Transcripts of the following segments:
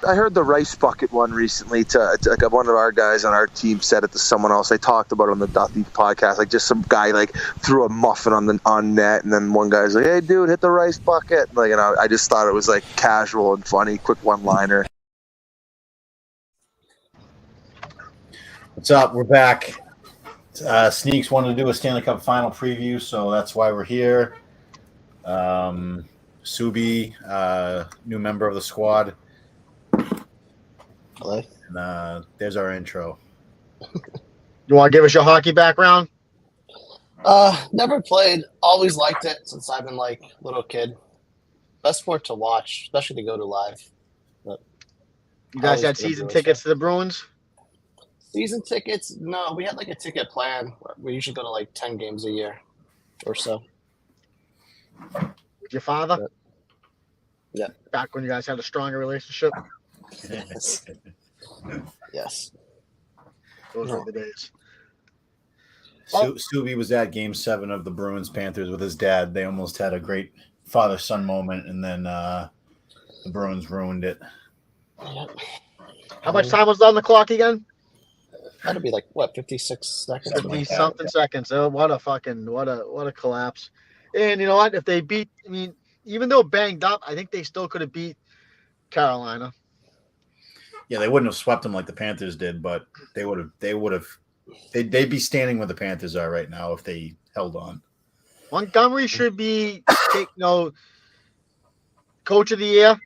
I heard the rice bucket one recently. To like one of our guys on our team said it to someone else. I talked about it on the Duffy podcast. Like just some guy like threw a muffin on net, and then one guy's like, "Hey, dude, hit the rice bucket." Like, I just thought it was like casual and funny, quick one-liner. What's up? We're back. Sneaks wanted to do a Stanley Cup final preview, so that's why we're here. Subi, new member of the squad. Hello. And there's our intro. You want to give us your hockey background? Never played. Always liked it since I've been like little kid. Best sport to watch, especially to go to live. But you guys had season tickets to the Bruins? Season tickets? No, we had like a ticket plan. We usually go to like 10 games a year or so. With your father? But, yeah. Back when you guys had a stronger relationship? Yes. Yes. Those were the days. Subi was at Game 7 of the Bruins-Panthers with his dad. They almost had a great father-son moment, and then the Bruins ruined it. Yep. How much time was on the clock again? That'd be like, what, 56 seconds? 50-something seconds. Oh, what a collapse. And you know what? If they beat, I mean, even though banged up, I think they still could have beat Carolina. Yeah, they wouldn't have swept them like the Panthers did, but they'd be standing where the Panthers are right now if they held on. Montgomery should be coach of the year.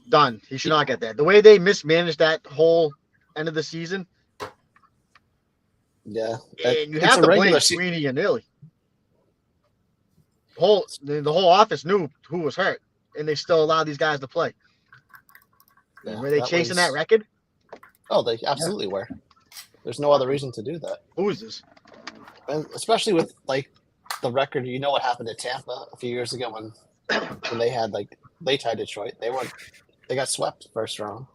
Done. He should not get that. The way they mismanaged that whole end of the season. Yeah. And you have to blame Sweeney and Illy. The whole office knew who was hurt, and they still allowed these guys to play. Yeah, were they chasing that record? Oh, they absolutely were. There's no other reason to do that. Who is this? And especially with like the record, you know what happened to Tampa a few years ago when they tied Detroit. They got swept first round.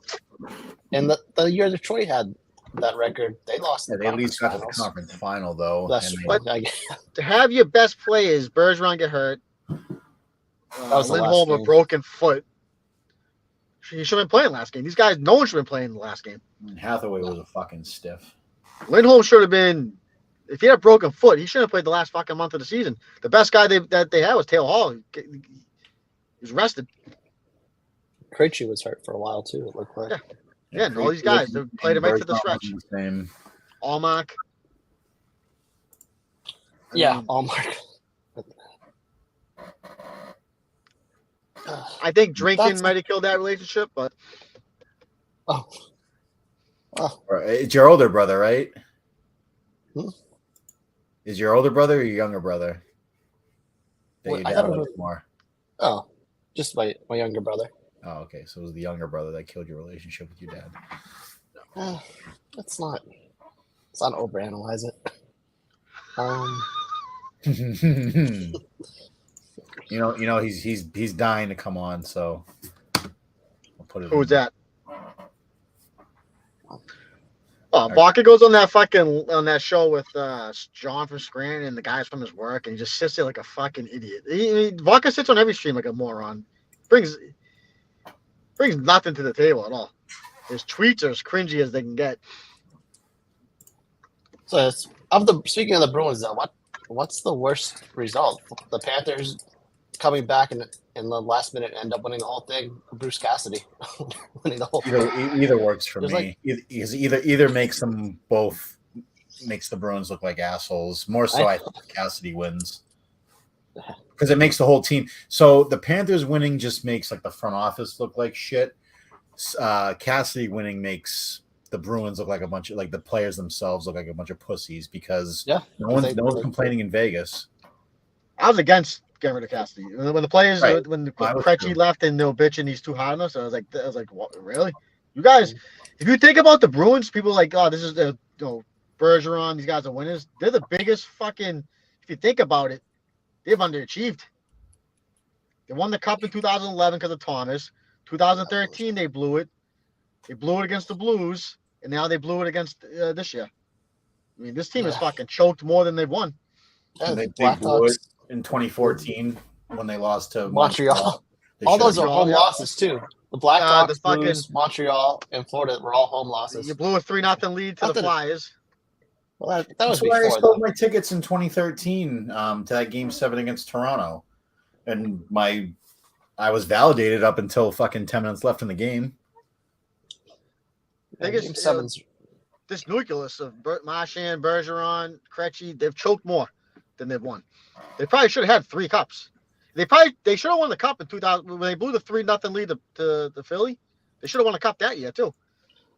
And the year Detroit had that record, they lost. Yeah, they at least got to the conference final though. But to have your best players, Bergeron get hurt, Lindholm a broken foot. He should have been playing last game. These guys, no one should have been playing the last game. Hathaway was a fucking stiff. Lindholm should have been. If he had a broken foot, he shouldn't have played the last fucking month of the season. The best guy that they had was Taylor Hall. He was rested. Krejci was hurt for a while too. It looked like. Yeah, and all these guys they played him right to the stretch. Allmark. Allmark. I think drinking might have killed that relationship, but it's your older brother, right? Is your older brother or your younger brother? I thought it was more. Oh, just my younger brother. Oh, okay. So it was the younger brother that killed your relationship with your dad. Let's not overanalyze it. He's dying to come on, so I'll put it. Who's that? Oh, Baca goes on that show with John from Scranton and the guys from his work, and he just sits there like a fucking idiot. Baca sits on every stream like a moron. Brings nothing to the table at all. His tweets are as cringy as they can get. So speaking of the Bruins, though, what's the worst result? The Panthers coming back in the last minute end up winning the whole thing. Bruce Cassidy winning the whole thing. Either works for me. Either makes them both makes the Bruins look like assholes. More so, I think Cassidy wins because it makes the whole team. So the Panthers winning just makes like the front office look like shit. Cassidy winning makes the Bruins look like a bunch of the players themselves look like a bunch of pussies because no one's complaining in Vegas. I was against getting rid of Cassidy when the players when Krejci left and they were bitching he's too hot on us. I was like, what, really? You guys, if you think about the Bruins, people are like, oh, this is the Bergeron. These guys are winners. They're the biggest fucking. If you think about it, they've underachieved. They won the cup in 2011 because of Thomas. 2013 they blew it. They blew it against the Blues, and now they blew it against this year. I mean, this team is fucking choked more than they've won. Yeah, they blew it in 2014 when they lost to Montreal. All those are home losses too. The Blackhawks, Blues, Montreal, and Florida were all home losses. You blew a 3-0 lead to the Flyers. Well, that was before. I before. sold my tickets in 2013 to that Game 7 against Toronto, and I was validated up until fucking 10 minutes left in the game. I think Game 7's this nucleus of Marchand, Bergeron, Krejci. They've choked more than they've won. They probably should have had 3 cups. They should have won the cup in 2000 when they blew the 3-0 lead to Philly. They should have won a cup that year too.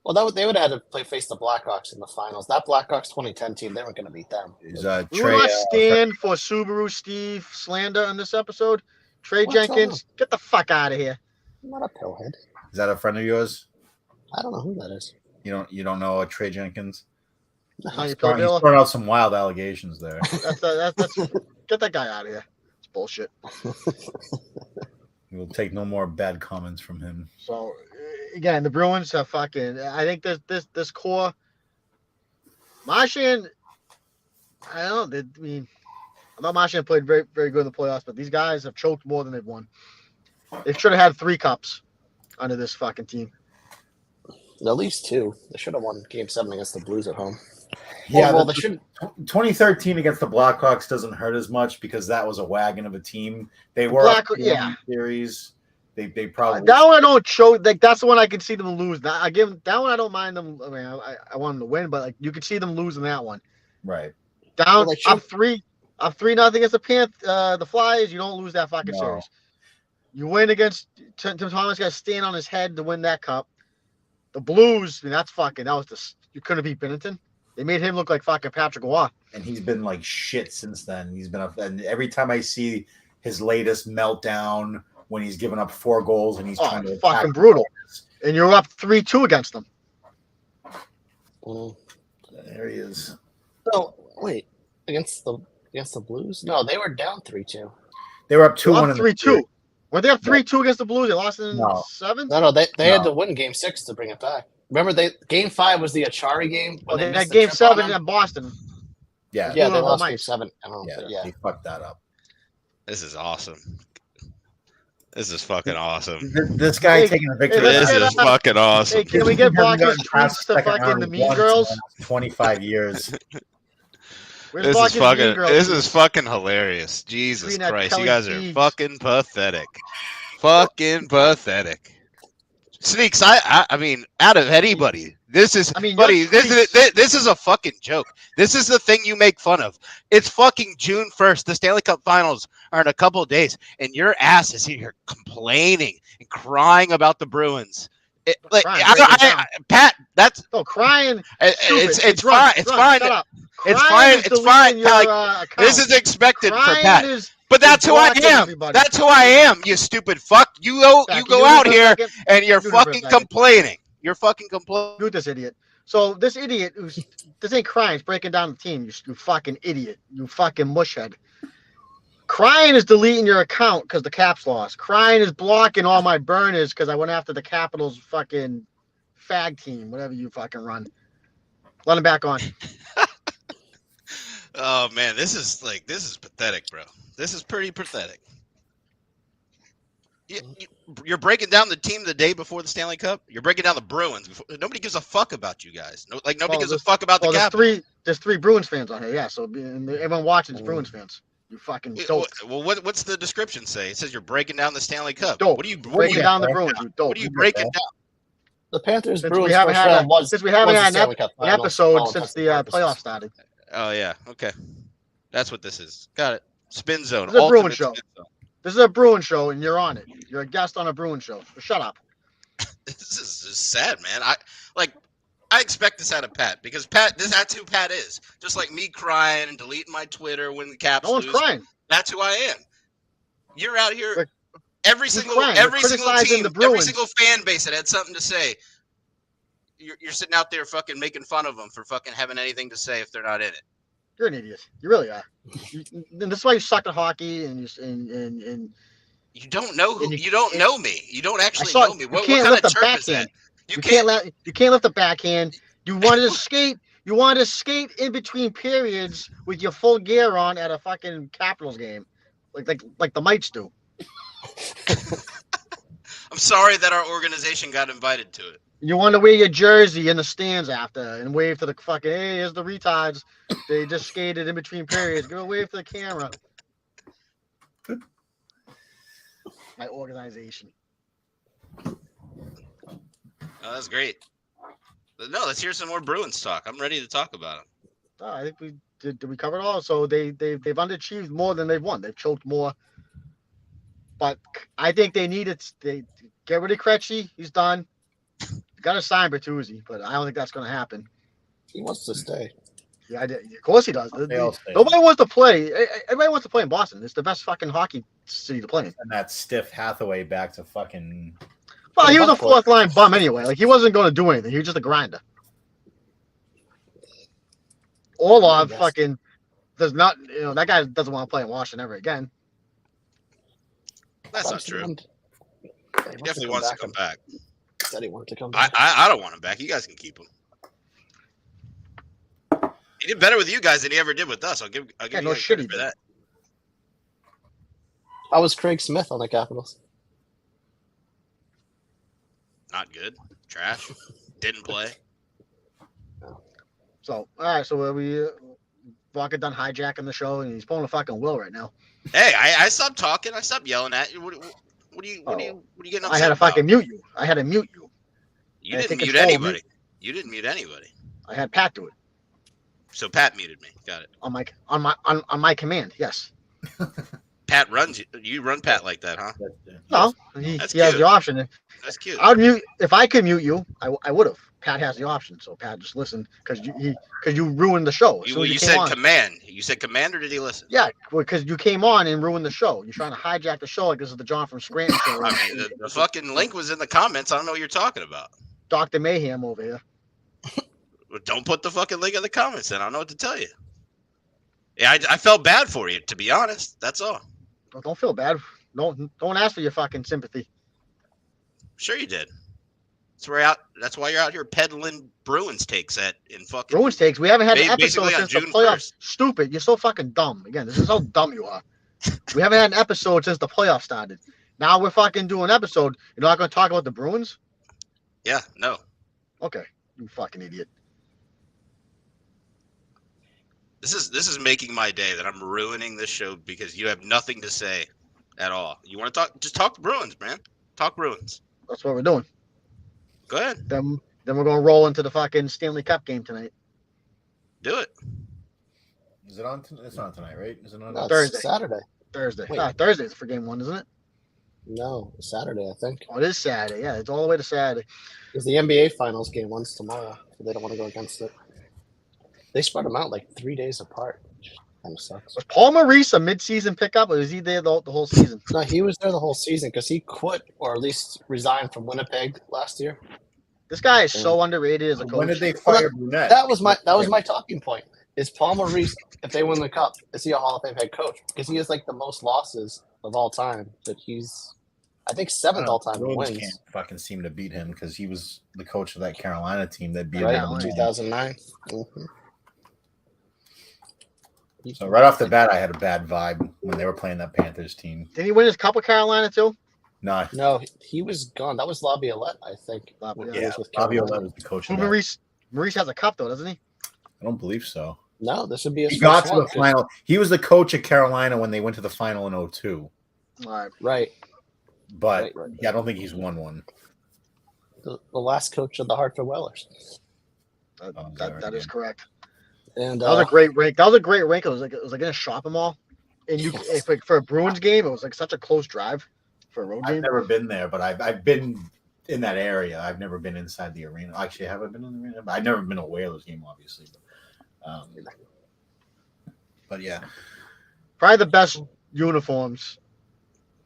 Well, they would have had to face the Blackhawks in the finals. That Blackhawks 2010 team, they weren't going to beat them. We will not stand for Subaru Steve slander on this episode. Trey Jenkins, get the fuck out of here. I'm not a pillhead. Is that a friend of yours? I don't know who that is. You don't know Trey Jenkins? He's throwing out some wild allegations there. That's get that guy out of here. It's bullshit. We'll take no more bad comments from him. So again, the Bruins are fucking. I think this core. Marchand, I don't know. I thought Marchand played very, very good in the playoffs, but these guys have choked more than they've won. They should have had 3 cups under this fucking team. At least 2. They should have won Game 7 against the Blues at home. Yeah, well, they should. 2013 against the Blackhawks doesn't hurt as much because that was a wagon of a team. They were series. They probably that one I don't show. Like that's the one I can see them lose. That one I don't mind them. I mean, I want them to win, but like you could see them losing that one. Right. Down up 3-0 against the Flyers. You don't lose that fucking series. You win against Tim Thomas. Got to stand on his head to win that cup. The Blues. I mean, you couldn't beat Binnington. They made him look like fucking Patrick Roy. And he's been like shit since then. And every time I see his latest meltdown when he's given up 4 goals and he's trying to fucking brutal. And you're up 3-2 against them. There he is. Oh, wait. Against the Blues? No, they were down 3-2. They were up 2-1. 3-2. Were they up 3-2 against the Blues? They lost in 7? No, they had to win Game 6 to bring it back. Remember, Game 5 was the Achari game. They had Game 7 in Boston. Yeah, they lost Game 7 at home. Yeah, they fucked that up. This is awesome. This is fucking awesome. This guy taking a victory. This is fucking awesome. Hey, can we get Barker's tweets to fucking the Mean Girls? 25 years. This is fucking hilarious. Jesus Christ, you guys are fucking pathetic. Fucking pathetic. Sneaks, I mean, out of anybody, this is a fucking joke. This is the thing you make fun of. It's fucking June 1st. The Stanley Cup Finals are in a couple of days, and your ass is here complaining and crying about the Bruins. Pat, that's crying. It's fine. It's fine. It's fine. It's fine. This is expected for Pat. But that's who I am. That's who I am, you stupid fuck. You go out here and you're fucking complaining. You're fucking complaining. You this idiot. So this idiot this ain't crying, it's breaking down the team. You fucking idiot. You fucking mushhead. Crying is deleting your account because the Caps lost. Crying is blocking all my burners because I went after the Capitals fucking fag team, whatever you fucking run. Let him back on. Oh man, this is pathetic, bro. This is pretty pathetic. You're breaking down the team the day before the Stanley Cup. You're breaking down the Bruins. Nobody gives a fuck about you guys. Nobody gives a fuck about the Capitals. There's 3 Bruins fans on here, yeah. So everyone watching is Bruins fans. You fucking dope. Well, what's the description say? It says you're breaking down the Stanley Cup. Dope. What are you breaking down the Bruins? You dope. What are you breaking down? The Panthers since Bruins we haven't had an an episode since the playoffs started. Oh yeah, okay. That's what this is. Got it. Spin Zone. This is a Bruin show. This is a Bruin show, and you're on it. You're a guest on a Bruin show. So shut up. This is sad, man. I expect this out of Pat because that's who Pat is. Just like me crying and deleting my Twitter when the Caps lose. No one's crying. That's who I am. You're out here. Every single team, every single fan base that had something to say. You're sitting out there fucking making fun of them for fucking having anything to say if they're not in it. You're an idiot. You really are. And this is why you suck at hockey and you don't know who you don't know me. You don't actually know me. What kind of chirp is that? You can't lift the backhand. You wanted to skate. You wanted to skate in between periods with your full gear on at a fucking Capitals game, like the Mites do. I'm sorry that our organization got invited to it. You want to wear your jersey in the stands after and wave to the fucking, hey, here's the retards. They just skated in between periods. Go wave to the camera. My organization. Oh, that's great. No, let's hear some more Bruins talk. I'm ready to talk about them. Oh, I think we did we cover it all. So they've underachieved more than they've won. They've choked more. But I think they get rid of Krejci. He's done. Got to sign Bertuzzi, but I don't think that's going to happen. He wants to stay. Yeah, of course he does. Nobody wants to play. Everybody wants to play in Boston. It's the best fucking hockey city to play in. And that stiff Hathaway back to fucking. Well, he was a fourth line bum anyway. Like, he wasn't going to do anything. He was just a grinder. Orlov fucking does not. That guy doesn't want to play in Washington ever again. That's not true. He definitely wants to come back. Said he wanted to come back. I don't want him back. You guys can keep him. He did better with you guys than he ever did with us. I'll give you credit for that. How was Craig Smith on the Capitals? Not good. Trash. Didn't play. So, all right. So we Vodka done hijacking the show, and he's pulling a fucking will right now. Hey, I stopped talking. I stopped yelling at you. What are you getting upset I had to about? fucking mute you. I had to mute you. You didn't mute anybody. You didn't mute anybody. I had Pat do it. So Pat muted me. Got it. On my command. Yes. Pat runs you run Pat like that, huh? No, he has the option. That's cute. I'd mute if I could mute you. I would have. Pat has the option, so Pat just listened because you ruined the show. You said command. You said command, or did he listen? Yeah, because you came on and ruined the show. You're trying to hijack the show like this is the John from Scranton show. I mean, the fucking link was in the comments. I don't know what you're talking about. Dr. Mayhem over here. Don't put the fucking link in the comments, then I don't know what to tell you. Yeah, I felt bad for you, to be honest. That's all. Don't feel bad. Don't ask for your fucking sympathy. Sure you did. That's why you're out here peddling Bruins takes in fucking Bruins takes. We haven't had an episode since the playoffs. 1st. Stupid. You're so fucking dumb. Again, this is how dumb you are. We haven't had an episode since the playoffs started. Now we're fucking doing an episode. You're not going to talk about the Bruins? Yeah, no. Okay, you fucking idiot. This is making my day that I'm ruining this show because you have nothing to say at all. You want to talk? Just talk Bruins, man. Talk Bruins. That's what we're doing. Go ahead. Then we're going to roll into the fucking Stanley Cup game tonight. Do it. Is it on? It's not tonight, right? Is it on Thursday? Saturday. Thursday. Thursday's for game 1, isn't it? No, Saturday, I think. Oh, it is Saturday. Yeah, it's all the way to Saturday. Because the NBA Finals game 1's tomorrow, so they don't want to go against it. They spread them out like 3 days apart, which kind of sucks. Was Paul Maurice a midseason pickup, or was he there the whole season? No, he was there the whole season because he quit, or at least resigned from Winnipeg last year. This guy is so underrated as a coach. When did they fire Brunette? That was my talking point. Is Paul Maurice, if they win the cup, is he a Hall of Fame head coach? Because he has like the most losses of all time. But he's, I think, 7th all time in wins. Can't fucking seem to beat him because he was the coach of that Carolina team that beat him in 2009. Mm-hmm. So right off the bat, I had a bad vibe when they were playing that Panthers team. Did he win his cup with Carolina too? No, he was gone. That was Laviolette, I think. Laviolette was the coach. Maurice has a cup though, doesn't he? I don't believe so. No, this would be his He got to the final. He was the coach of Carolina when they went to the final in 2002. Right. But yeah, I don't think he's won one. The last coach of the Hartford Whalers. That is correct. And that was a great rank. That was a great rank. It was like in a shopping mall, and for a Bruins game, it was like such a close drive for a road game. I've never been there, but I've been in that area. I've never been inside the arena. Actually, have I been in the arena? I've never been to a Whalers game, obviously. But yeah, probably the best uniforms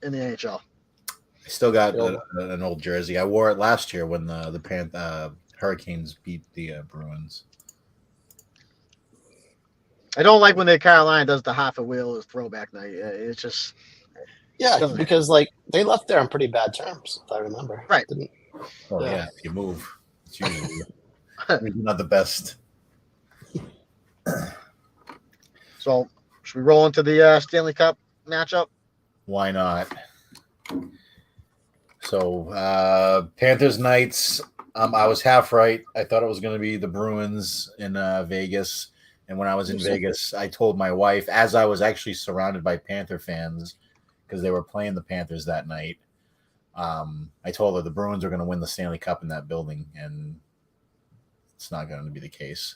in the NHL. I still got an old jersey. I wore it last year when the Hurricanes beat the Bruins. I don't like when Carolina does the half a wheel throwback night. It's just because like they left there on pretty bad terms, if I remember. Right. Yeah, if you move, it's usually not the best. So, should we roll into the Stanley Cup matchup? Why not? So Panthers Knights. I was half right. I thought it was going to be the Bruins in Vegas. And when I was in Vegas, I told my wife, as I was actually surrounded by Panther fans because they were playing the Panthers that night, I told her the Bruins are going to win the Stanley Cup in that building, and it's not going to be the case.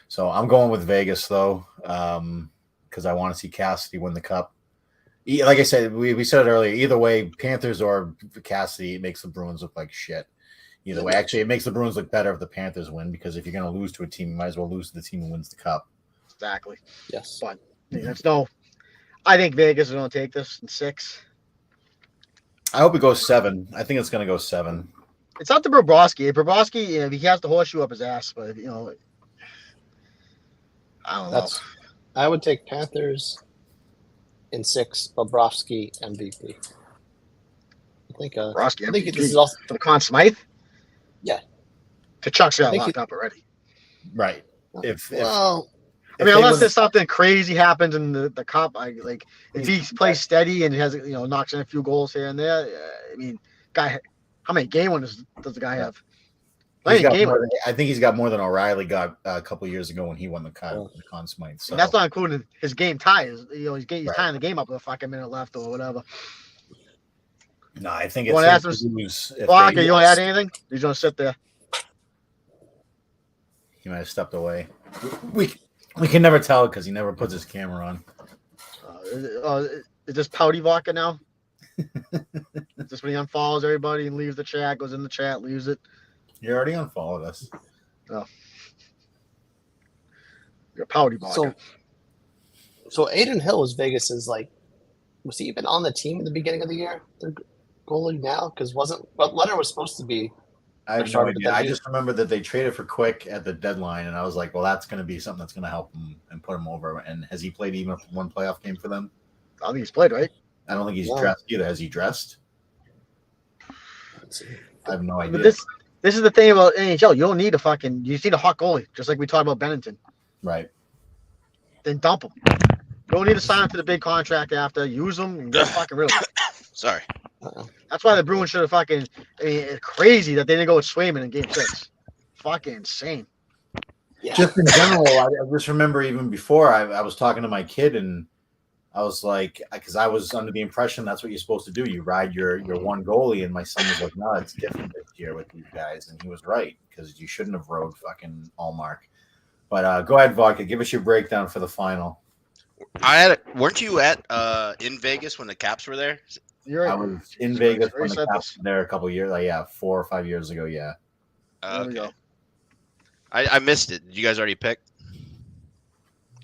So I'm going with Vegas, though, because I want to see Cassidy win the Cup. Like I said, we said it earlier, either way, Panthers or Cassidy, it makes the Bruins look like shit. Either way, actually, it makes the Bruins look better if the Panthers win, because if you're going to lose to a team, you might as well lose to the team who wins the Cup. Exactly. Yes. But I think Vegas is going to take this in 6. I hope it goes 7. I think it's going to go 7. It's up to Bobrovsky. Bobrovsky, he has the horseshoe up his ass, but, I don't know. I would take Panthers in 6, Bobrovsky MVP. I think Bobrovsky MVP. This is also for Conn Smythe? Yeah. Kachuk's got locked up already. Right. Unless there's something crazy happens in the Cup, if he plays steady and has knocks in a few goals here and there, guy, how many game winners does the guy have? I think he's got more than O'Reilly got a couple years ago when he won the Conn Smythe. So. And that's not including his game ties. He's tying the game up with a fucking minute left or whatever. No, I think you want to ask him? You want to add anything? He's going to sit there. He might have stepped away. We can never tell because he never puts his camera on. Is this pouty vodka now? Is this when he unfollows everybody and leaves the chat, goes in the chat, leaves it? You already unfollowed us. Oh. You're pouty vodka. So Aiden Hill was Vegas's, was he even on the team at the beginning of the year? The goalie now? Because but Leonard was supposed to be. I have no idea. I just remember that they traded for Quick at the deadline, and I was like, well, that's going to be something that's going to help him and put him over. And has he played even one playoff game for them? I think he's played, right? I don't think he's dressed either. Has he dressed? I have no idea. But this is the thing about NHL. You don't need you need a hot goalie, just like we talked about Bennington. Right. Then dump him. You don't need to sign him to the big contract after. Use him and get fucking rid of him. Sorry. That's why the Bruins should have it's crazy that they didn't go with Swayman in Game 6. Fucking insane. Yeah. Just in general, I just remember even before I was talking to my kid and I was like, because I was under the impression that's what you're supposed to do. You ride your one goalie, and my son was like, no, it's different this year with these guys. And he was right, because you shouldn't have rode fucking Allmark. But go ahead, Vodka. Give us your breakdown for the final. Weren't you in Vegas when the Caps were there? You're right. I was in Vegas when the Caps were there a couple of years, 4 or 5 years ago. Yeah. Okay. I missed it. Did you guys already pick?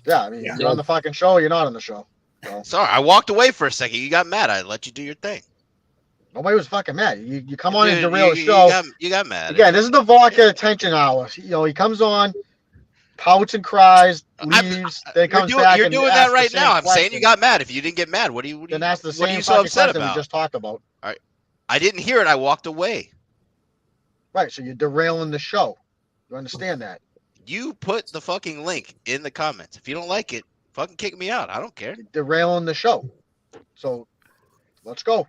Yeah, you're on the fucking show. Or you're not on the show. So. Sorry, I walked away for a second. You got mad. I let you do your thing. Nobody was fucking mad. You come on and derail the show. You got mad. Again, this is the Vodka attention hour. He comes on, pouts and cries, leaves, then comes back. You're doing that right now. I'm saying you got mad. If you didn't get mad, what are you so upset about? We just talked about. All right. I didn't hear it. I walked away. Right, so you're derailing the show. You understand that? You put the fucking link in the comments. If you don't like it, fucking kick me out. I don't care. You're derailing the show. So, let's go.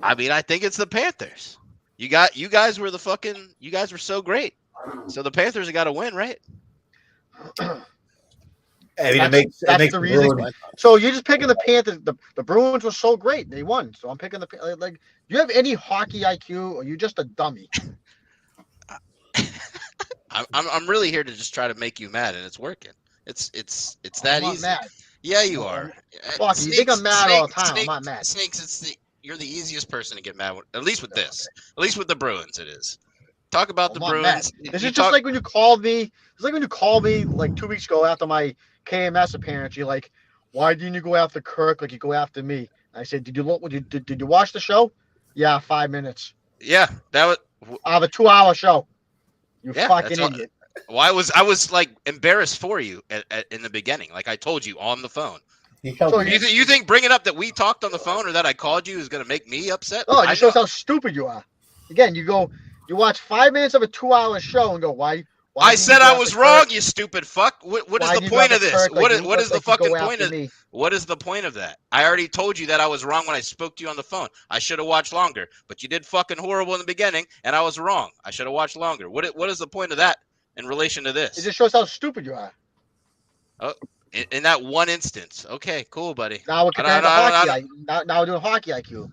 I think it's the Panthers. You guys were so great. So the Panthers have got to win, right? That's the reason. So you're just picking the Panthers. The Bruins were so great; they won. So I'm picking the do you have any hockey IQ, or are you just a dummy? I'm really here to just try to make you mad, and it's working. It's that easy. Mad. Yeah, you are. Fuck, you think I'm mad all the time? I'm not mad. Snakes, you're the easiest person to get mad with. At least with this. At least with the Bruins, it is. Talk about the Bruins. This is just like when you called me. It's like when you called me 2 weeks ago after my KMS appearance. You're like, "Why didn't you go after Kirk like you go after me?" I said, "Did you watch the show?" Yeah, 5 minutes. Yeah, that was. I have a 2-hour show. You fucking idiot. Well, I was embarrassed for you in the beginning. Like I told you on the phone. So you think bringing up that we talked on the phone or that I called you is going to make me upset? No, it just shows how stupid you are. Again, you watch 5 minutes of a 2-hour show and go, why I said I was wrong, you stupid fuck. What is the point of this? What is the fucking point of me? What is the point of that? I already told you that I was wrong when I spoke to you on the phone. I should have watched longer, but you did fucking horrible in the beginning, and I was wrong. I should have watched longer. What is the point of that in relation to this? It just shows how stupid you are. Oh, in that one instance. Okay, cool, buddy. Now we're comparing to hockey. Now we're doing hockey IQ.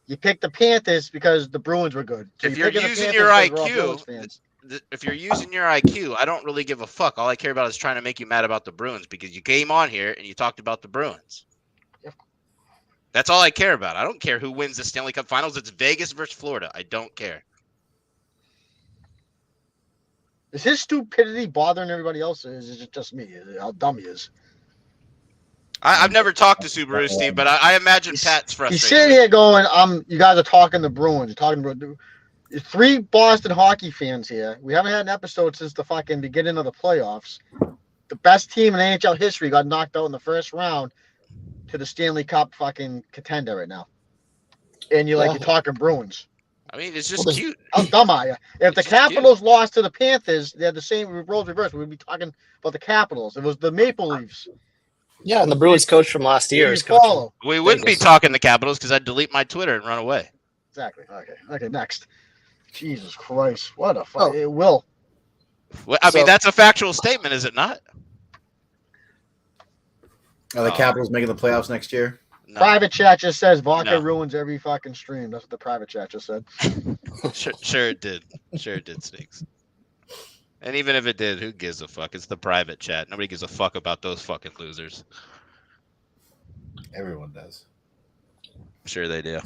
You picked the Panthers because the Bruins were good. So if you're using your IQ, if you're using your IQ, I don't really give a fuck. All I care about is trying to make you mad about the Bruins because you came on here and you talked about the Bruins. Yep. That's all I care about. I don't care who wins the Stanley Cup Finals. It's Vegas versus Florida. I don't care. Is his stupidity bothering everybody else, or is it just me? How dumb he is? I've never talked to Subaru Steve, but I imagine Pat's frustrated. He's sitting here going, you guys are talking the Bruins. You're talking about 3 Boston hockey fans here. We haven't had an episode since the fucking beginning of the playoffs. The best team in NHL history got knocked out in the first round to the Stanley Cup fucking contender right now. And you're talking Bruins. I mean, it's just cute. How dumb are you? If the Capitals lost to the Panthers, they had the same roles reversed. We'd be talking about the Capitals. It was the Maple Leafs. Yeah, and the Bruins coach from last year is coaching. We wouldn't be talking the Capitals because I'd delete my Twitter and run away. Exactly. Okay, next. Jesus Christ. What a fuck. It will. Well, I mean, that's a factual statement, is it not? Are the Capitals making the playoffs next year? No. Private chat just says vodka ruins every fucking stream. That's what the private chat just said. Sure it did. Sure it did, Sneaks. And even if it did, who gives a fuck? It's the private chat. Nobody gives a fuck about those fucking losers. Everyone does. Sure they do.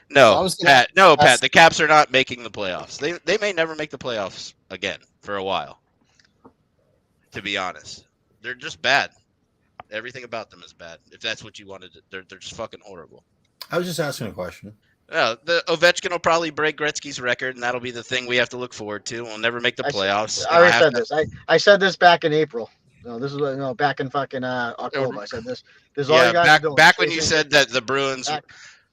No, Pat. No, Pat. The Caps are not making the playoffs. They may never make the playoffs again for a while. To be honest, they're just bad. Everything about them is bad. If that's what you wanted, they're just fucking horrible. I was just asking a question. No, the Ovechkin will probably break Gretzky's record, and that'll be the thing we have to look forward to. We'll never make the playoffs. I already said this. I said this back in April. No, this is back in fucking October. I said this. This is all you guys are doing. Back when you said that the Bruins.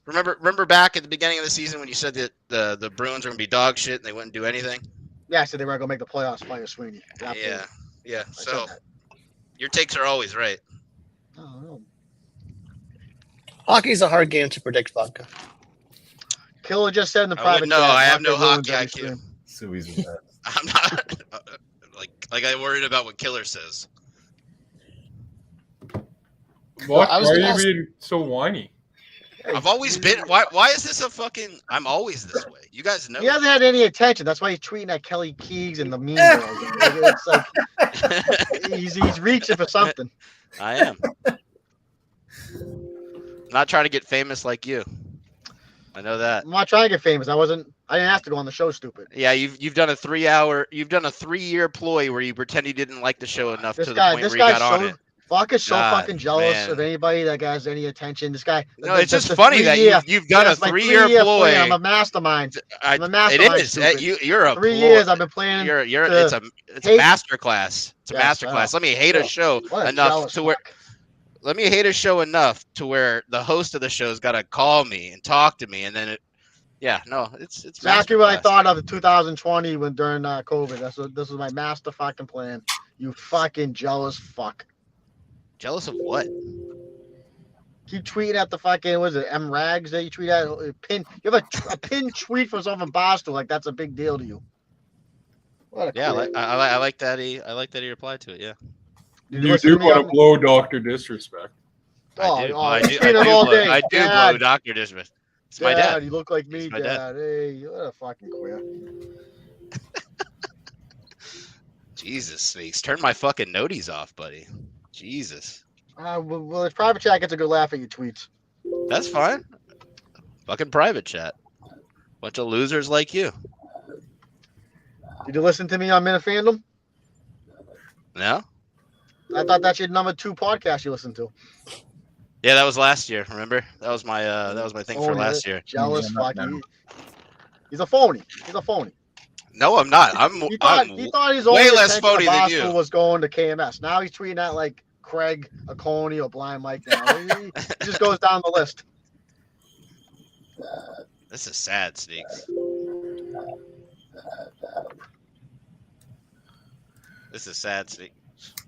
Remember back at the beginning of the season when you said that the Bruins were gonna be dog shit and they wouldn't do anything. Yeah, I said they weren't gonna make the playoffs. Fire Sweeney. Yeah. So your takes are always right. Oh, hockey's a hard game to predict, vodka. Killer just said in the private chat. No, I have no hockey IQ. So easy. I'm not like I'm worried about what Killer says. Why are you being so whiny? I've always been. Why is this a fucking? I'm always this way. You guys know. He hasn't had any attention. That's why he's tweeting at Kelly Keegs and the Mean Girls. It's like he's reaching for something. I am. Not trying to get famous like you. I know that. I'm not trying to get famous. I didn't have to go on the show, stupid. Yeah, you've done a 3-year ploy where you pretend you didn't like the show enough to the point where you got on it. Fuck is so fucking jealous of anybody that has any attention. This guy. No, it's just funny that you've done a 3-year ploy. I'm a mastermind. It is. You're a 3 years. I've been playing. It's a masterclass. It's a masterclass. Let me hate a show enough to where. Let me hate a show enough to where the host of the show's got to call me and talk to me, and then it's exactly what I thought of in 2020 during COVID. This was my master fucking plan. You fucking jealous fuck. Jealous of what? Keep tweeting at the fucking, what is it, M Rags that you tweet at? Pin. You have a pin tweet for someone from Boston, like that's a big deal to you. Yeah, I like that he replied to it. Yeah. You do want to blow Dr. Disrespect. I do blow Dr. Disrespect. It's my dad. You look like me, Dad. Hey, what a fucking queer. Jesus, Sneaks. Turn my fucking noties off, buddy. Jesus. Well, if private chat gets a good laugh at your tweets. That's fine. Fucking private chat. Bunch of losers like you. Did you listen to me on Minute Fandom? No. I thought that's your number 2 podcast you listened to. Yeah, that was last year. Remember? That was my thing for last year. Jealous fucking. He's a phony. No, I'm not. He thought his way only less phony than you. Was going to KMS. Now he's tweeting at like Craig, Oconee, or Blind Mike. Now he just goes down the list. This is sad, Sneaks. This is sad, Sneak.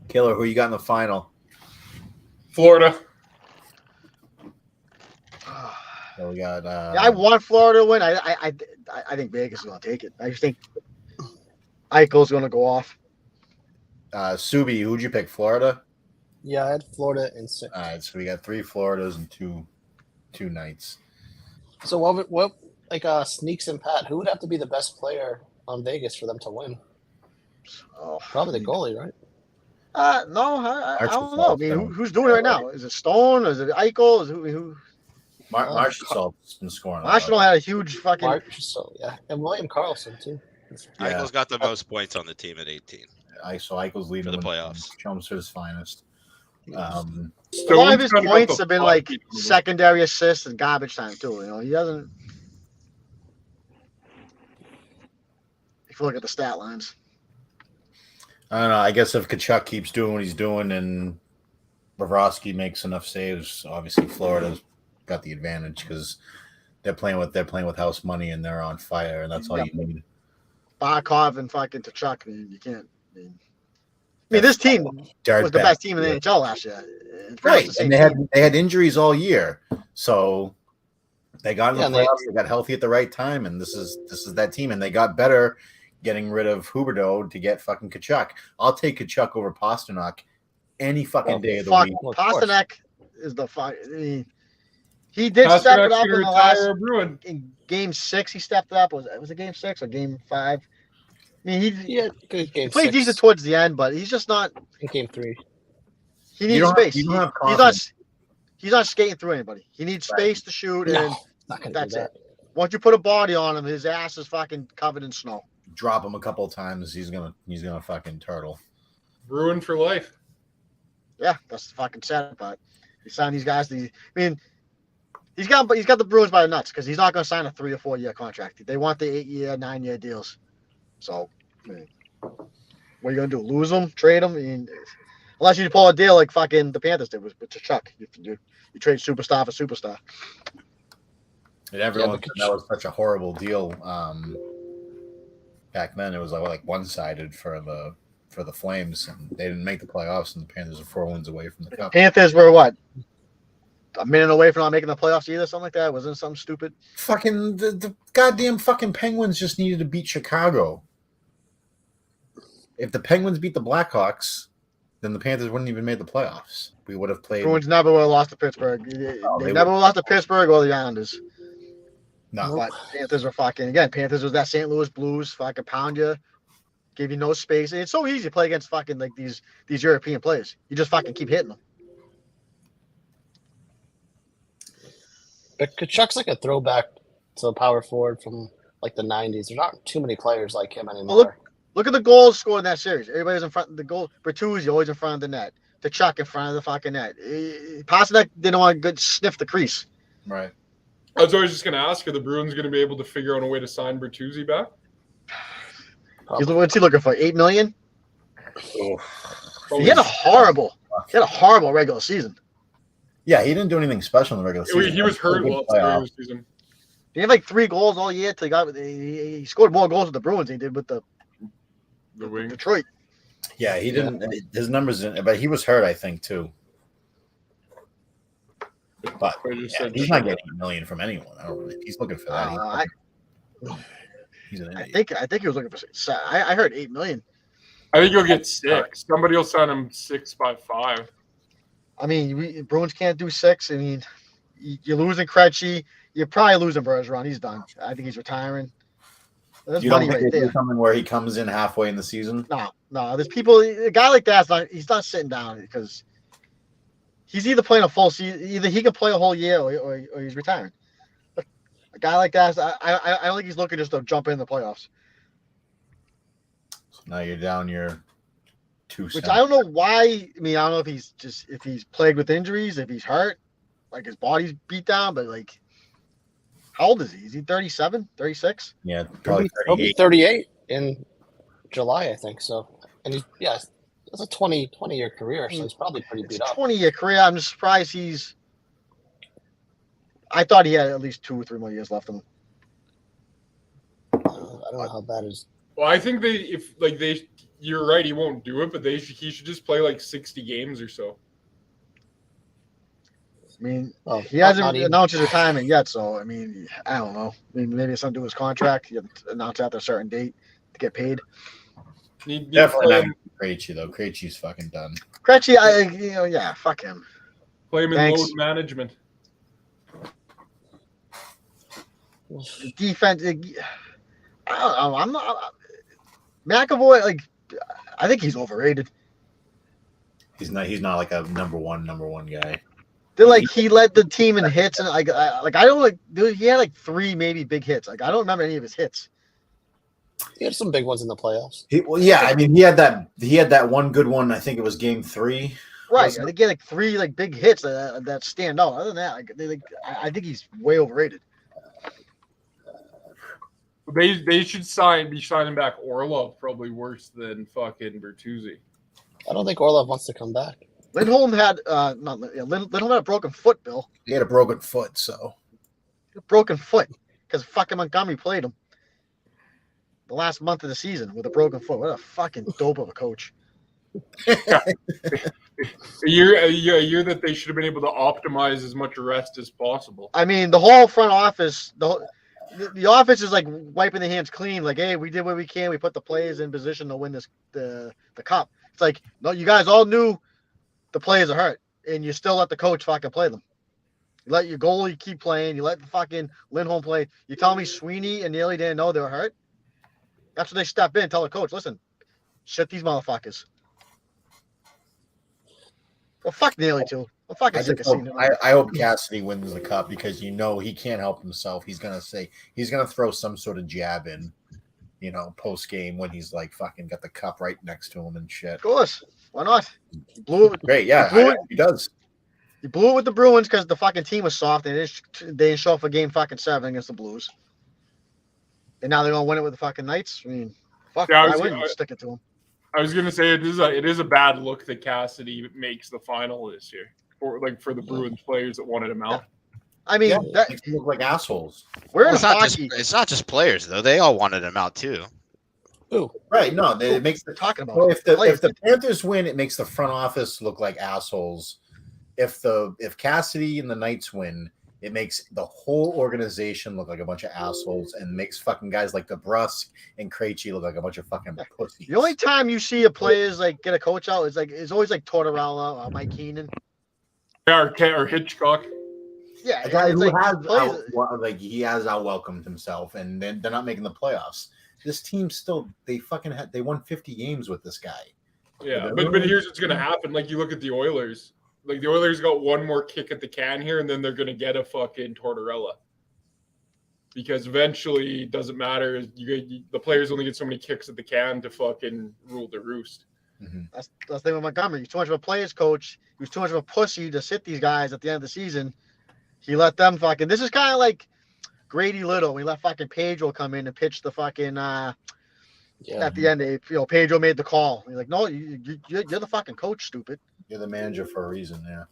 Killer, who you got in the final? Florida. So we got. Yeah, I want Florida to win. I think Vegas is going to take it. I just think Eichel's going to go off. Subi, who'd you pick? Florida. Yeah, I had Florida in 6. All right, so we got 3 Floridas and two Knights. So what Sneaks and Pat, who would have to be the best player on Vegas for them to win? Probably the goalie, right? No, I don't know. I mean, who's doing it right now? Is it Stone? Is it Eichel? Is who? Marchessault's been scoring. Marchessault had a huge fucking. Marchessault, yeah, and William Karlsson too. Yeah. Eichel's got the most points on the team at 18. So Eichel's leading for the playoffs. Chelmsford's finest. A lot of his points have been like secondary assists and garbage time too. You know, he doesn't. If you look at the stat lines. I don't know. I guess if Tkachuk keeps doing what he's doing and Bobrovsky makes enough saves, obviously Florida's got the advantage because they're playing with house money and they're on fire, and that's all you need. Barkov and fucking Tkachuk, man, you can't. I mean, this team was the best team in the NHL last year. Right, and they had injuries all year, so they got in the playoffs. They got healthy at the right time, and this is that team, and they got better getting rid of Huberdeau to get fucking Tkachuk. I'll take Tkachuk over Pasternak any fucking day of the week. Pasternak is the fuck. I mean, he did step it up in the last in Game 6. He stepped it up. Was it Game 6 or Game 5? I mean, he played decent towards the end, but he's just not. In Game 3, he needs space. He's not skating through anybody. He needs space to shoot, and that's it. Once you put a body on him, his ass is fucking covered in snow. Drop him a couple of times, he's gonna fucking turtle. Bruin for life. Yeah, that's the fucking sad part. He signed these guys. He's got the Bruins by the nuts because he's not going to sign a 3 or 4 year contract. They want the 8-year, 9-year deals. So, I mean, what are you going to do? Lose them? Trade them? I mean, unless you pull a deal like fucking the Panthers did with Tkachuk. You trade superstar for superstar. And everyone said that was such a horrible deal. Back then, it was like one-sided for the Flames, and they didn't make the playoffs, and the Panthers are 4 wins away from the cup. Panthers were what? A minute away from not making the playoffs either, something like that. Wasn't it something stupid? Fucking the goddamn fucking Penguins just needed to beat Chicago. If the Penguins beat the Blackhawks, then the Panthers wouldn't even made the playoffs. We would have played. Bruins never would have lost to Pittsburgh. They never would have lost to Pittsburgh or the Islanders. No, but Panthers were fucking again. Panthers was that St. Louis Blues, fucking pound you, give you no space. And it's so easy to play against fucking like these European players. You just fucking keep hitting them. But Kachuk's like a throwback to a power forward from like the 90s. There's not too many players like him anymore. Well, look at the goals scored in that series. Everybody's in front of the goal. Bertuzzi always in front of the net. Tkachuk in front of the fucking net. Pasternak didn't want to sniff the crease. Right. I was always just going to ask, are the Bruins going to be able to figure out a way to sign Bertuzzi back? What's he looking for? $8 million? Oh. He had a horrible regular season. Yeah, he didn't do anything special in the regular season. He was hurt well the regular season. He had like 3 goals all year. He scored more goals with the Bruins than he did with the Detroit. Yeah, he didn't. His numbers didn't, but he was hurt, I think, too. But he's not getting $8 million from anyone. I don't really. He's looking for that. He's an idiot. I think he was looking for. I heard $8 million. I think he'll get 6. Somebody will sign him 6 by 5. I mean, Bruins can't do 6. I mean, you're losing Krejci. You're probably losing Bergeron. He's done. I think he's retiring. There's money right there. Something where he comes in halfway in the season. No. There's people. A guy like that's he's not sitting down because he's either playing a full season. Either he can play a whole year or he's retiring. But a guy like that, I don't think he's looking just to jump in the playoffs. So now you're down your 2 Which I don't know why. I mean, I don't know if he's plagued with injuries, if he's hurt, like his body's beat down, but like, how old is he? Is he 37, 36? Yeah, probably 38. He'll be 38 in July, I think. So, and it's a 20-year career, so he's probably pretty beat up. 20-year career. I'm just surprised I thought he had at least 2 or 3 more years left in him. I don't know how bad his. Well, I think you're right. He won't do it, but he should just play like 60 games or so. I mean, he hasn't announced his retirement yet, so I mean, I don't know. I mean, maybe it's something to do with his contract. He announced after a certain date to get paid. Definitely not Krejci though. Krejci's fucking done. Krejci, fuck him. Play him in load management. Defense. I don't know. I'm not. McAvoy, like, I think he's overrated. He's not like a number one guy. They're like he led the team in hits, and I don't like. Dude, he had like 3 maybe big hits. Like I don't remember any of his hits. He had some big ones in the playoffs. I mean, he had that one good one. I think it was Game 3. Right, I think he had like 3 like big hits that stand out. Other than that, I think he's way overrated. They should be signing back Orlov, probably worse than fucking Bertuzzi. I don't think Orlov wants to come back. Lindholm had Lindholm had a broken foot, Bill. He had a broken foot, so because fucking Montgomery played him the last month of the season with a broken foot. What a fucking dope of a coach. a year that they should have been able to optimize as much rest as possible. I mean, the whole front office, the office is like wiping their hands clean. Like, hey, we did what we can. We put the players in position to win the cup. It's like, no, you guys all knew the players are hurt, and you still let the coach fucking play them. You let your goalie keep playing. You let the fucking Lindholm play. You tell me Sweeney and Neely didn't know they were hurt? That's when they step in and tell the coach, listen, shit these motherfuckers. Well, fuck Neely, too. I'm fucking sick of seeing him. I hope Cassidy wins the cup because he can't help himself. He's gonna throw some sort of jab in, post game when he's like fucking got the cup right next to him and shit. Of course. Why not? He blew it. Great, yeah, he does. He blew it with the Bruins because the fucking team was soft and they didn't show up for game fucking 7 against the Blues. And now they're gonna win it with the fucking Knights. I mean, fuck, I wouldn't stick it to him. I was gonna say it is a bad look that Cassidy makes the final this year, for the Bruins players that wanted him out. I mean, that makes them look like assholes. It's not just players though; they all wanted him out too. Ooh. Right? No, it makes they're talking about. Well, if the Panthers win, it makes the front office look like assholes. If Cassidy and the Knights win, it makes the whole organization look like a bunch of assholes and makes fucking guys like DeBrusk and Krejci look like a bunch of fucking pussies. The only time you see a players like get a coach out is it's always like Tortorella or Mike Keenan. Or Hitchcock. Yeah, a guy who has he has out-welcomed himself, and then they're not making the playoffs. This team they won 50 games with this guy. Yeah, but here's what's gonna happen. Like you look at the Oilers. Like the Oilers got one more kick at the can here, and then they're gonna get a fucking Tortorella. Because eventually, it doesn't matter. The players only get so many kicks at the can to fucking rule the roost. Mm-hmm. That's the thing with Montgomery. He's too much of a players coach. He was too much of a pussy to sit these guys at the end of the season. He let them fucking. This is kind of like Grady Little. We let fucking Pedro come in and pitch the fucking. At the end, Pedro made the call. He's like, no, you're the fucking coach, stupid. You're the manager for a reason, yeah.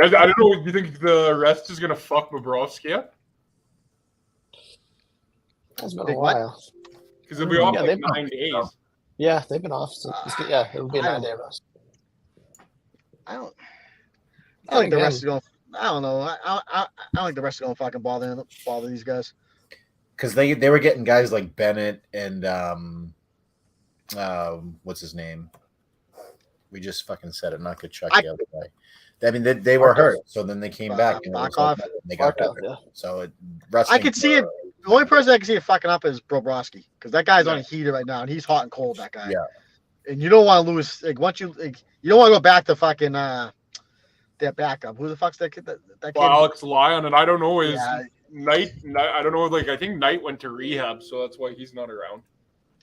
I don't know. Do you think the rest is gonna fuck Bobrovsky up? It's been a while. Because they'll be off 9 days. Yeah, they've been off. So it'll be a 9-day rest. I don't think the rest is going. I don't know. I don't think the rest is going to fucking bother these guys. Because they were getting guys like Bennett and what's his name? We just fucking said it. Not Kachuk the other guy. I mean, they were hurt, so then they came back and they got better. Yeah. So I could see it. The only person I can see it fucking up is Bobrovsky because that guy's on a heater right now and he's hot and cold. That guy. Yeah. And you don't want to lose. Like once you don't want to go back to fucking that backup. Who the fuck's that kid? That kid? Well, Alex Lyon, and I don't know Knight. I don't know. Like I think Knight went to rehab, so that's why he's not around.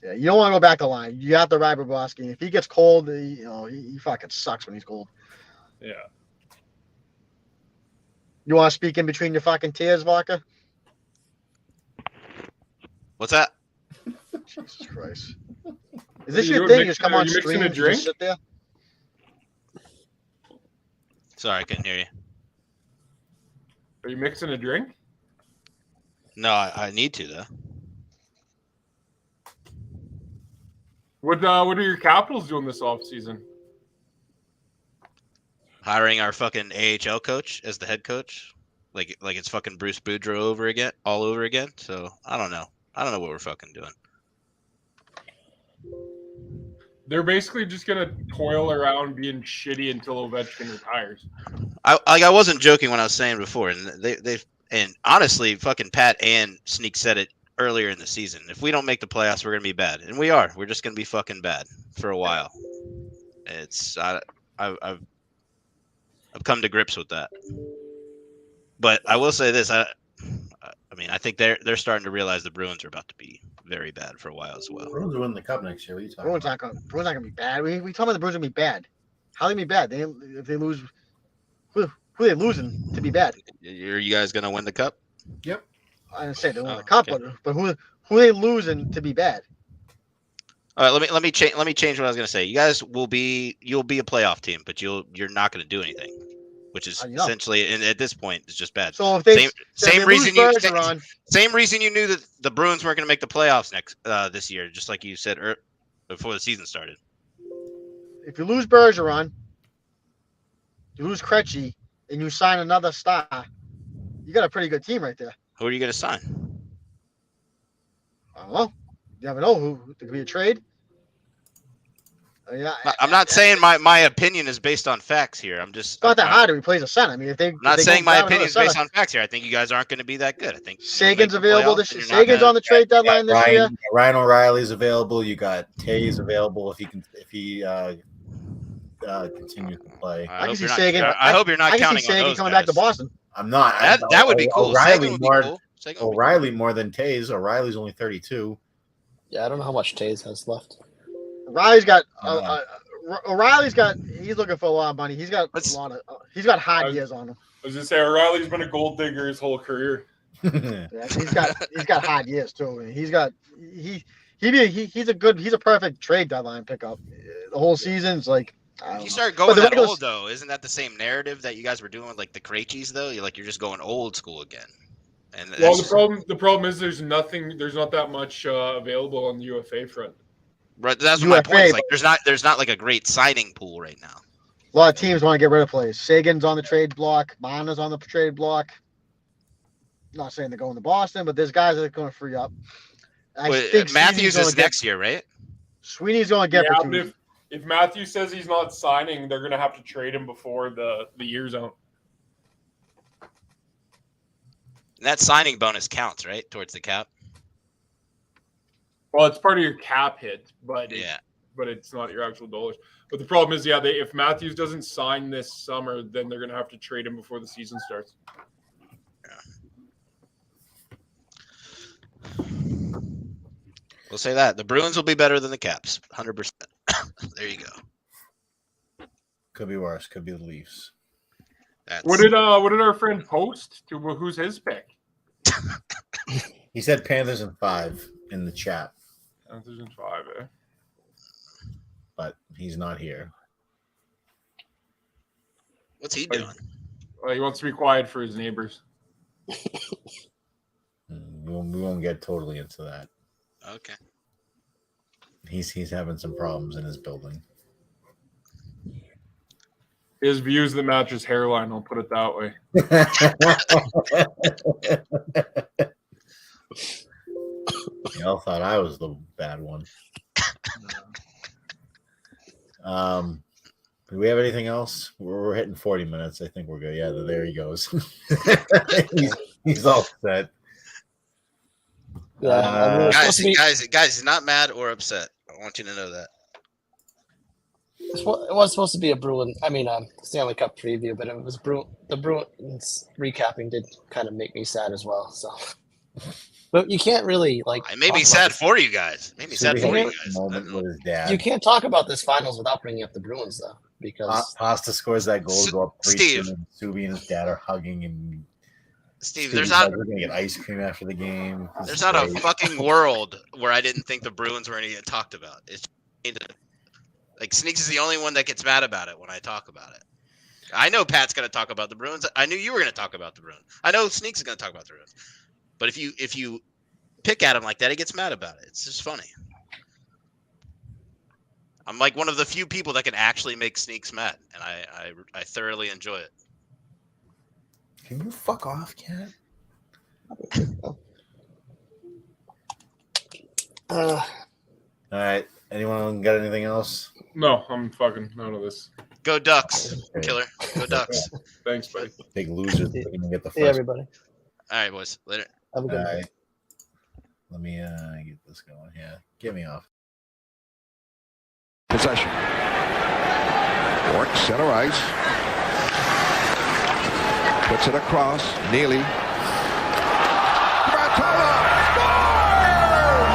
Yeah, you don't want to go back to line. You have to ride Bobrovsky. If he gets cold, he fucking sucks when he's cold. Yeah. You want to speak in between your fucking tears, Vodka? What's that? Jesus Christ. Is this your thing? You just come on stream and just sit there? Sorry, I couldn't hear you. Are you mixing a drink? No, I need to though. What are your Capitals doing this offseason? Hiring our fucking AHL coach as the head coach, like it's fucking Bruce Boudreau all over again. So I don't know. I don't know what we're fucking doing. They're basically just gonna toil around being shitty until Ovechkin retires. I wasn't joking when I was saying before, and and honestly, fucking Pat and Sneak said it earlier in the season. If we don't make the playoffs, we're gonna be bad, and we are. We're just gonna be fucking bad for a while. It's I've come to grips with that. But I will say this: I mean, I think they're starting to realize the Bruins are about to be very bad for a while as well. Bruins are winning the cup next year. What are you talking about? Bruins not gonna be bad. We talking about the Bruins gonna be bad. How they gonna be bad? If they lose, who are they losing to be bad? Are you guys gonna win the cup? Yep. I didn't say they won the cup, okay. but who are they losing to be bad? All right, let me change what I was gonna say. You'll be a playoff team, but you're not gonna do anything, which is essentially, and at this point, it's just bad. So if they same reason you knew that the Bruins weren't gonna make the playoffs this year, just like you said before the season started. If you lose Bergeron, you lose Krejci, and you sign another star, you got a pretty good team right there. Who are you gonna sign? I don't know. You never know who. There could be a trade. I'm not saying my opinion is based on facts here. I'm just. It's not that hard to replace a center. I mean, I'm not saying my opinion is based on facts here. I think you guys aren't going to be that good. I think Sagan's available this year. Sagan's on the trade deadline this year. Ryan O'Reilly's available. You got Tays available if he continues to play. I can see Sagan. I hope you're not counting on those Sagan coming back to Boston. I'm not. That would be cool. O'Reilly more than Tays. O'Reilly's only 32. Yeah, I don't know how much Tays has left. O'Reilly's got. He's looking for a lot of money. He's got a lot of. He's got hard years on him. I was gonna say O'Reilly's been a gold digger his whole career. Yeah, he's got hard years too. He's a perfect trade deadline pickup. The whole season's like. You start going that old though, isn't that the same narrative that you guys were doing with like the Krejcis though? You're just going old school again. And the problem is there's not that much available on the UFA front. Right, that's my point. It's like there's not like a great signing pool right now. A lot of teams want to get rid of players. Sagan's on the trade block. Mana's on the trade block. Not saying they're going to Boston, but there's guys that are going to free up. I think Matthews is next year, right? Sweeney's going to get for 2 years. If Matthews says he's not signing, they're going to have to trade him before the year's out. And that signing bonus counts, right, towards the cap? Well, it's part of your cap hit, but it's not your actual dollars. But the problem is, if Matthews doesn't sign this summer, then they're going to have to trade him before the season starts. Yeah. We'll say that the Bruins will be better than the Caps, 100%. There you go. Could be worse. Could be the Leafs. What did our friend post? Who's his pick? He said Panthers in 5 in the chat. Panthers in 5, eh? But he's not here. What's he doing? Well, he wants to be quiet for his neighbors. We won't get totally into that. Okay. He's having some problems in his building. His views that match his hairline, I'll put it that way. Y'all thought I was the bad one. Do we have anything else? We're hitting 40 minutes. I think we're good. Yeah, there he goes. he's all set. Guys, not mad or upset. I want you to know that. It was supposed to be a Stanley Cup preview, but it was the Bruins recapping did kind of make me sad as well. So, but you can't really It made me sad for you guys. It made me sad for you guys. Moment with his dad. You can't talk about this finals without bringing up the Bruins, though, because Pasta scores that goal, go up 3-2, Steve, and Subi and his dad are hugging and. Steve, we're gonna get ice cream after the game. There's not a fucking world where I didn't think the Bruins were going to get talked about. It's like Sneaks is the only one that gets mad about it when I talk about it. I know Pat's going to talk about the Bruins. I knew you were going to talk about the Bruins. I know Sneaks is going to talk about the Bruins. But if you pick at him like that, he gets mad about it. It's just funny. I'm like one of the few people that can actually make Sneaks mad, and I thoroughly enjoy it. Can you fuck off, Cat? All right. Anyone got anything else? No, I'm fucking out of this. Go Ducks, Killer. Go Ducks. Thanks, buddy. Big losers. Get the first. Everybody. All right, boys. Later. Have a good night. Let me get this going here. Get me off. Possession. Work center ice. Puts it across. Neely. Bartola scores!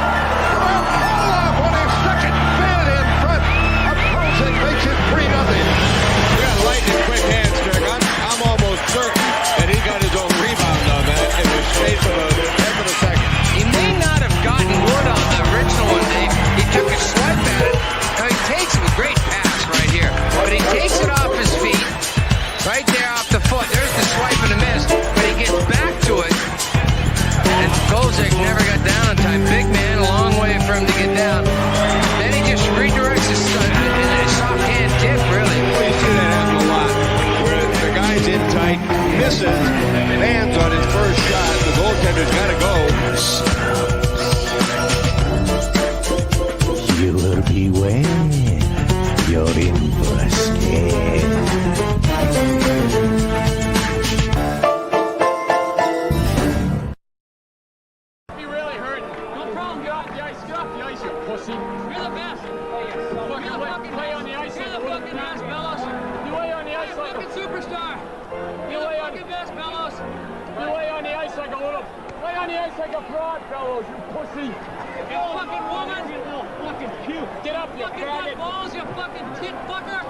Bartola on his second man in front. Opposing makes it 3-0. We got lightning quick hands, Greg. I'm almost certain that he got his own rebound on that in the space of a tenth of a second. He may not have gotten wood on the original one, Dave. He took a swipe at it. Now he takes a great pass right here, but he takes it off his feet, right there off the foot. There's the swipe and a miss, but he gets back to it, and Golzek never got down in time. Big man, a long way for him to get down. Then he just redirects his soft hand tip, really. Well, you see that happen a lot, where the guy's in tight, misses, lands on his first shot. The goaltender's got to go. You will beware. You're in for a scare. Be really hurting. No problem. Get off the ice. Get off the ice, you pussy. You're the best. Play on the ice. You're the fucking best, Bellows. You lay on the ice like a fucking superstar. You're the fucking best, Bellows. You lay on the ice like a little. Lay on the ice like a fraud, Bellows. You pussy. You fucking woman. You little fucking puke. Get up, you faggot. Fucking balls, you fucking tit fucker.